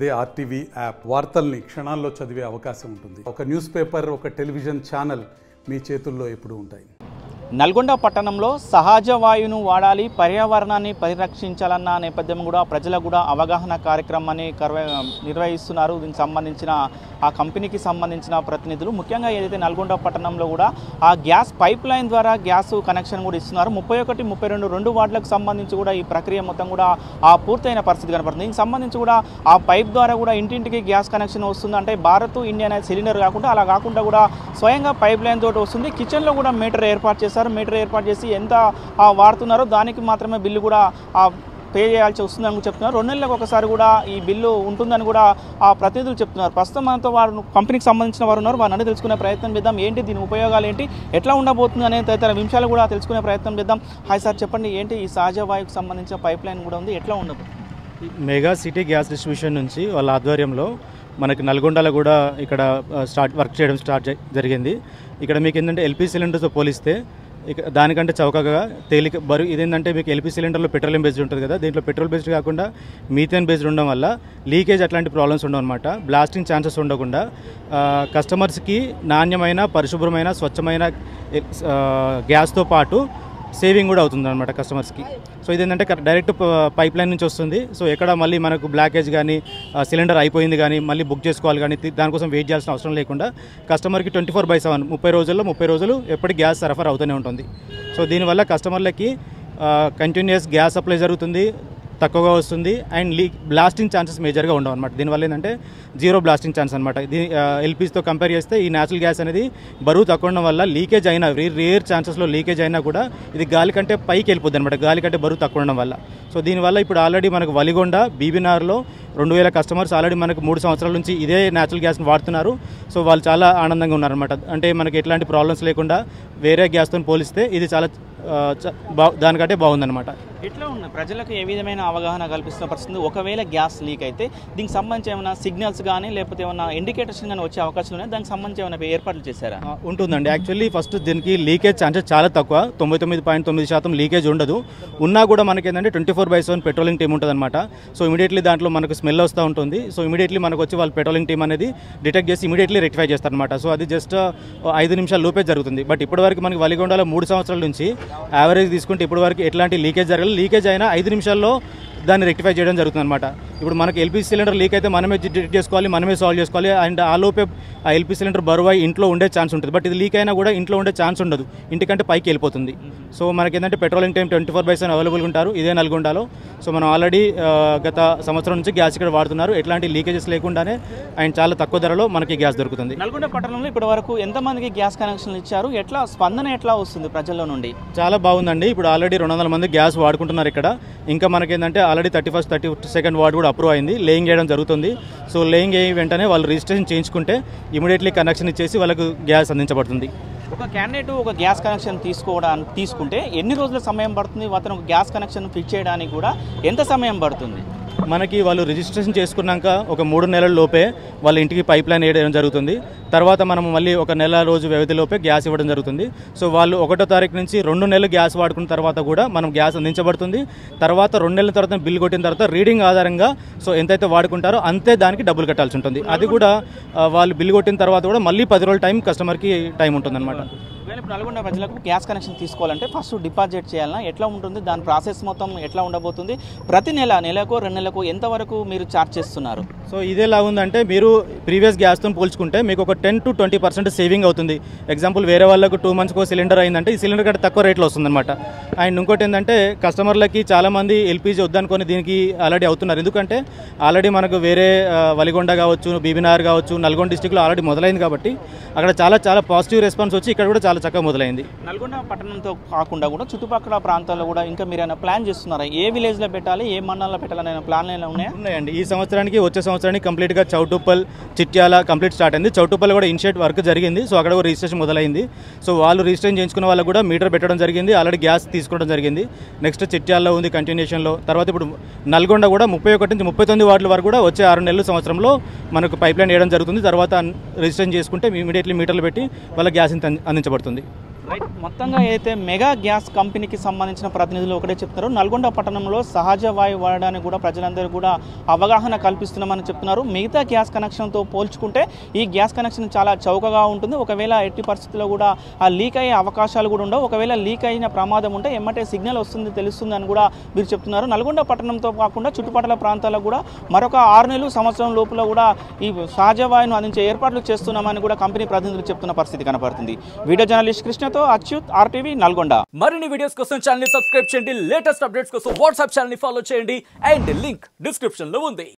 అదే RTV app వార్తల్ని క్షణాల్లో చదివే అవకాశం ఉంటుంది. ఒక న్యూస్ పేపర్, ఒక టెలివిజన్ ఛానల్ మీ చేతుల్లో ఎప్పుడూ ఉంటాయి. నల్గొండ పట్టణంలో సహజ వాయువును వాడాలి, పర్యావరణాన్ని పరిరక్షించాలన్న నేపథ్యం కూడా ప్రజలకు కూడా అవగాహన కార్యక్రమాన్ని నిర్వహిస్తున్నారు. దీనికి సంబంధించిన ఆ కంపెనీకి సంబంధించిన ప్రతినిధులు ముఖ్యంగా ఏదైతే నల్గొండ పట్టణంలో కూడా ఆ గ్యాస్ పైప్ లైన్ ద్వారా గ్యాస్ కనెక్షన్ కూడా ఇస్తున్నారు. 31, 32 రెండు వార్డులకు సంబంధించి కూడా ఈ ప్రక్రియ మొత్తం కూడా ఆ పూర్తయిన పరిస్థితి కనపడుతుంది. దీనికి సంబంధించి కూడా ఆ పైప్ ద్వారా కూడా ఇంటింటికి గ్యాస్ కనెక్షన్ వస్తుంది. అంటే భారత్ ఇండియా అనేది సిలిండర్ కాకుండా అలా కాకుండా కూడా స్వయంగా పైప్ లైన్ తోటి వస్తుంది. కిచెన్లో కూడా మీటర్ ఏర్పాటు చేస్తారు. మీటర్ ఏర్పాటు చేసి ఎంత వాడుతున్నారో దానికి మాత్రమే బిల్లు కూడా పే చేయాల్సి వస్తుందని చెప్తున్నారు. 2 నెలలకు ఒకసారి కూడా ఈ బిల్లు ఉంటుందని కూడా ఆ ప్రతినిధులు చెప్తున్నారు. ప్రస్తుతం మనతో వారు కంపెనీకి సంబంధించిన వారు ఉన్నారు. వారిని తెలుసుకునే ప్రయత్నం చేద్దాం. ఏంటి దీని ఉపయోగాలు ఏంటి, ఎట్లా ఉండబోతుంది అనే తదితర విషయాలు కూడా తెలుసుకునే ప్రయత్నం చేద్దాం. హాయ్ సార్, చెప్పండి, ఏంటి ఈ సహజ వాయువుకు సంబంధించిన పైప్ లైన్ కూడా ఉంది, ఎట్లా ఉండబోతుంది? మెగా సిటీ గ్యాస్ డిస్ట్రిబ్యూషన్ నుంచి వాళ్ళ ఆధ్వర్యంలో మనకి నల్గొండలో కూడా ఇక్కడ వర్క్ చేయడం జరిగింది. ఇక్కడ మీకు ఏంటంటే ఎల్పీ సిలిండర్తో పోలిస్తే దానికంటే చౌకగా తేలిక బరువు ఇదేంటంటే మీకు ఎల్పీ సిలిండర్లో పెట్రోలియం బేస్డ్ ఉంటుంది కదా, దీంట్లో పెట్రోల్ బేస్డ్ కాకుండా మీథేన్ బేస్డ్ ఉండడం వల్ల లీకేజ్ అట్లాంటి ప్రాబ్లమ్స్ ఉండవు అనమాట. బ్లాస్టింగ్ ఛాన్సెస్ ఉండకుండా కస్టమర్స్కి నాణ్యమైన, పరిశుభ్రమైన, స్వచ్ఛమైన గ్యాస్తో పాటు సేవింగ్ కూడా అవుతుంది అనమాట కస్టమర్స్కి. సో ఇదేంటంటే డైరెక్ట్ పైప్ లైన్ నుంచి వస్తుంది. సో ఎక్కడ మళ్ళీ మనకు బ్లాకేజ్ కానీ సిలిండర్ అయిపోయింది కానీ మళ్ళీ బుక్ చేసుకోవాలి కానీ దానికోసం వెయిట్ చేయాల్సిన అవసరం లేకుండా కస్టమర్కి 24/7 30 రోజులు ఎప్పటికీ గ్యాస్ సరఫరా అవుతూనే ఉంటుంది. సో దీనివల్ల కస్టమర్లకి కంటిన్యూస్ గ్యాస్ సప్లై జరుగుతుంది, తక్కువగా వస్తుంది, అండ్ బ్లాస్టింగ్ ఛాన్సెస్ మేజర్గా ఉండవు అనమాట. దీనివల్ల ఏంటంటే జీరో బ్లాస్టింగ్ ఛాన్స్ అనమాట. ఎల్పీజీతో కంపేర్ చేస్తే ఈ న్యాచురల్ గ్యాస్ అనేది బరువు తక్కువ ఉండడం వల్ల లీకేజ్ అయినా రేర్ ఛాన్సెస్లో లీకేజ్ అయినా కూడా ఇది గాలి కంటే పైకి వెళ్ళిపోద్ది అనమాట, గాలి కంటే బరువు తక్కువ ఉండడం వల్ల. సో దీనివల్ల ఇప్పుడు ఆల్రెడీ మనకు వలిగొండ, బీబీనార్లో 2000 కస్టమర్స్ ఆల్రెడీ మనకు 3 సంవత్సరాల నుంచి ఇదే న్యాచురల్ గ్యాస్ని వాడుతున్నారు. సో వాళ్ళు చాలా ఆనందంగా ఉన్నారనమాట. అంటే మనకి ఎట్లాంటి ప్రాబ్లమ్స్ లేకుండా వేరే గ్యాస్తో పోలిస్తే ఇది చాలా దానికంటే బాగుందన్నమాట. ఎట్లా ఉన్నాయి ప్రజలకు ఏ విధమైన అవగాహన కల్పిస్తున్న పరిస్థితి? ఒకవేళ గ్యాస్ లీక్ అయితే దీనికి సంబంధించి ఏమైనా సిగ్నల్స్ కానీ లేకపోతే ఏమైనా ఇండికేటర్స్ కానీ వచ్చే అవకాశం ఉన్నాయి? దానికి సంబంధించి ఏమైనా ఏర్పాట్లు చేశారా? ఉంటుందండి. యాక్చువల్లీ ఫస్ట్ దీనికి లీకేజ్ ఛాన్సెస్ చాలా తక్కువ, 99.9% లీకేజ్ ఉండదు. ఉన్నా కూడా మనకి ఏంటంటే 24/7 పెట్రోలింగ్ టీమ్ ఉంటుంది అనమాట. సో ఇమీడియట్లీ దాంట్లో మనకు స్మెల్ వస్తూ ఉంటుంది. సో ఇమీడియట్లీ మనకు వచ్చి వాళ్ళు పెట్రోలింగ్ టీమ్ అనేది డిటెక్ట్ చేసి ఇమీడియట్లీ రెక్టిఫై చేస్తారనమాట. సో అది జస్ట్ 5 నిమిషాల లోపే జరుగుతుంది. బట్ ఇప్పటివరకు మనకి వలిగొండలో 3 సంవత్సరాల నుంచి యావరేజ్ తీసుకుంటే ఇప్పటివరకు ఎట్లాంటి లీకేజ్ జరగలేదు. లీకేజ్ అయినా 5 నిమిషాల్లో దాన్ని రెక్టిఫై చేయడం జరుగుతుంది అనమాట. ఇప్పుడు మనకి ఎల్పీ సిలిండర్ లీక్ అయితే మనమే డిటెక్ట్ చేసుకోవాలి, మనమే సాల్వ్ చేసుకోవాలి. అండ్ ఆ లోపే ఆ ఎల్పీ సిలిండర్ బరువై ఇంట్లో ఉండే ఛాన్స్ ఉంటుంది. బట్ ఇది లీక్ అయినా కూడా ఇంట్లో ఉండే ఛాన్స్ ఉండదు, ఇంటికంటే పైకి వెళ్ళిపోతుంది. సో మనకి ఏంటంటే పెట్రోలింగ్ టైం 24/7 అవైలబుల్గా ఉంటారు ఇదే నల్గొండలో. సో మనం ఆల్రెడీ గత సంవత్సరం నుంచి గ్యాస్ ఇక్కడ వాడుతున్నారు. ఎట్లాంటి లీకేజెస్ లేకుండానే అండ్ చాలా తక్కువ ధరలో మనకి గ్యాస్ దొరుకుతుంది. నల్గొండ పట్టణంలో ఇప్పటి వరకు ఎంతమందికి గ్యాస్ కనెక్షన్లు ఇచ్చారు? ఎట్లా స్పందన ఎట్లా వస్తుంది ప్రజల్లో నుండి? చాలా బాగుందండి. ఇప్పుడు ఆల్రెడీ 200 మంది గ్యాస్ వాడుకుంటున్నారు ఇక్కడ. ఇంకా మనకి ఏంటంటే ఆల్రెడీ 31st, 32nd వార్డు కూడా అప్రూవ్ అయింది, లేయింగ్ చేయడం జరుగుతుంది. సో లేయింగ్ అయ్యి వెంటనే వాళ్ళు రిజిస్ట్రేషన్ చేయించుకుంటే ఇమీడియట్లీ కనెక్షన్ ఇచ్చేసి వాళ్ళకు గ్యాస్ అందించబడుతుంది. ఒక క్యాండిడేట్ ఒక గ్యాస్ కనెక్షన్ తీసుకుంటే ఎన్ని రోజుల సమయం పడుతుంది? అతను ఒక గ్యాస్ కనెక్షన్ ఫిక్స్ చేయడానికి కూడా ఎంత సమయం పడుతుంది? మనకి వాళ్ళు రిజిస్ట్రేషన్ చేసుకున్నాక ఒక 3 నెలల లోపే వాళ్ళ ఇంటికి పైప్ లైన్ వేయడం జరుగుతుంది. తర్వాత మనం మళ్ళీ ఒక నెల రోజు వ్యవధిలోపే గ్యాస్ ఇవ్వడం జరుగుతుంది. సో వాళ్ళు 1వ తారీఖు నుంచి 2 నెలలు గ్యాస్ వాడుకున్న తర్వాత కూడా మనం గ్యాస్ అందించబడుతుంది. తర్వాత 2 నెలల తర్వాత బిల్ కొట్టిన తర్వాత రీడింగ్ ఆధారంగా సో ఎంతైతే వాడుకుంటారో అంతే దానికి డబ్బులు కట్టాల్సి ఉంటుంది. అది కూడా వాళ్ళు బిల్ కొట్టిన తర్వాత కూడా మళ్ళీ 10 రోజుల టైం కస్టమర్కి టైం ఉంటుంది అనమాట. ఇప్పుడు నల్గొండ ప్రజలకు గ్యాస్ కనెక్షన్ తీసుకోవాలంటే ఫస్ట్ డిపాజిట్ చేయాలన్నా ఎట్లా ఉంటుంది? దాని ప్రాసెస్ మొత్తం ఎట్లా ఉండబోతుంది? ప్రతి నెలకో 2 నెలలకు ఎంతవరకు మీరు ఛార్జ్ చేస్తున్నారు? సో ఇదేలా ఉందంటే మీరు ప్రీవియస్ గ్యాస్తో పోల్చుకుంటే మీకు ఒక 10 to 20% సేవింగ్ అవుతుంది. ఎగ్జాంపుల్ వేరే వాళ్ళకు 2 monthsకో సిలిండర్ అయిందంటే ఈ సిలిండర్ కంటే తక్కువ రేట్లో వస్తుందన్నమాట. అండ్ ఇంకోటి ఏంటంటే కస్టమర్లకి చాలామంది ఎల్పీజీ వద్దనుకొని దీనికి ఆల్రెడీ అవుతున్నారు. ఎందుకంటే ఆల్రెడీ మనకు వేరే వలిగొండ కావచ్చు, బీబీనార్ కావచ్చు, నల్గొండ డిస్టిక్లో ఆల్రెడీ మొదలైంది కాబట్టి అక్కడ చాలా పాజిటివ్ రెస్పాన్స్ వచ్చి ఇక్కడ కూడా చాలా చక్కగా మొదలైంది. నల్గొండ పట్టణంతో కాకుండా కూడా చుట్టుపక్కల ప్రాంతాల్లో కూడా ఇంకా మీరు ఏమైనా ప్లాన్ చేస్తున్నారా? ఏ విలేజ్లో పెట్టాలి, ఏ మండలంలో పెట్టాలనే ప్లాన్లు ఏమైనా ఉన్నాయండి. ఈ సంవత్సరానికి వచ్చే సంవత్సరానికి కంప్లీట్గా చౌటుప్పల్, చిట్యాల కంప్లీట్ స్టార్ట్ అయింది. చౌటుప్పల్ కూడా ఇనిషియేట్ వర్క్ జరిగింది. సో అక్కడ కూడా రిజిస్ట్రేషన్ మొదలైంది. సో వాళ్ళు రిజిస్ట్రేషన్ చేయించుకున్న వాళ్ళకు కూడా మీటర్ పెట్టడం జరిగింది, ఆల్రెడీ గ్యాస్ తీసుకోవడం జరిగింది. నెక్స్ట్ చిట్యాలలో ఉంది కంటిన్యూషన్లో. తర్వాత ఇప్పుడు నల్గొండ కూడా 31 నుంచి 39 వార్డుల వరకు కూడా వచ్చే 6 నెలల సంవత్సరంలో మనకు పైప్ లైన్ వేయడం జరుగుతుంది. తర్వాత రిజిస్ట్రేషన్ చేసుకుంటే ఇమీడియట్లీ మీటర్లు పెట్టి వాళ్ళ గ్యాస్ అందించబడుతుంది. రైట్, మొత్తంగా ఏదైతే మెగా గ్యాస్ కంపెనీకి సంబంధించిన ప్రతినిధులు ఒకటే చెప్తున్నారు, నల్గొండ పట్టణంలో సహజ వాయువు వాడడానికి కూడా ప్రజలందరూ కూడా అవగాహన కల్పిస్తున్నామని చెప్తున్నారు. మిగతా గ్యాస్ కనెక్షన్తో పోల్చుకుంటే ఈ గ్యాస్ కనెక్షన్ చాలా చౌకగా ఉంటుంది. ఒకవేళ ఎట్టి పరిస్థితుల్లో కూడా ఆ లీక్ అయ్యే అవకాశాలు కూడా ఉండవు. ఒకవేళ లీక్ అయిన ప్రమాదం ఉంటే ఎమ్మటే సిగ్నల్ వస్తుంది, తెలుస్తుంది అని కూడా మీరు చెప్తున్నారు. నల్గొండ పట్టణంతో కాకుండా చుట్టుపక్కల ప్రాంతాల్లో కూడా మరొక 6 నెలలు సంవత్సరం లోపల కూడా ఈ సహజ వాయువును అందించే ఏర్పాట్లు చేస్తున్నామని కూడా కంపెనీ ప్రతినిధులు చెప్తున్న పరిస్థితి కనపడుతుంది. వీడియో జర్నలిస్ట్ కృష్ణతో అచ్యుత్, RTV, నల్గొండ. మరిన్ని వీడియోస్ కోసం ఛానల్ ని సబ్స్క్రైబ్ చేయండి, లేటెస్ట్ అప్డేట్స్ కోసం వాట్సాప్ ఛానల్ ని ఫాలో చేయండి అండ్ లింక్ డిస్క్రిప్షన్ లో ఉంది.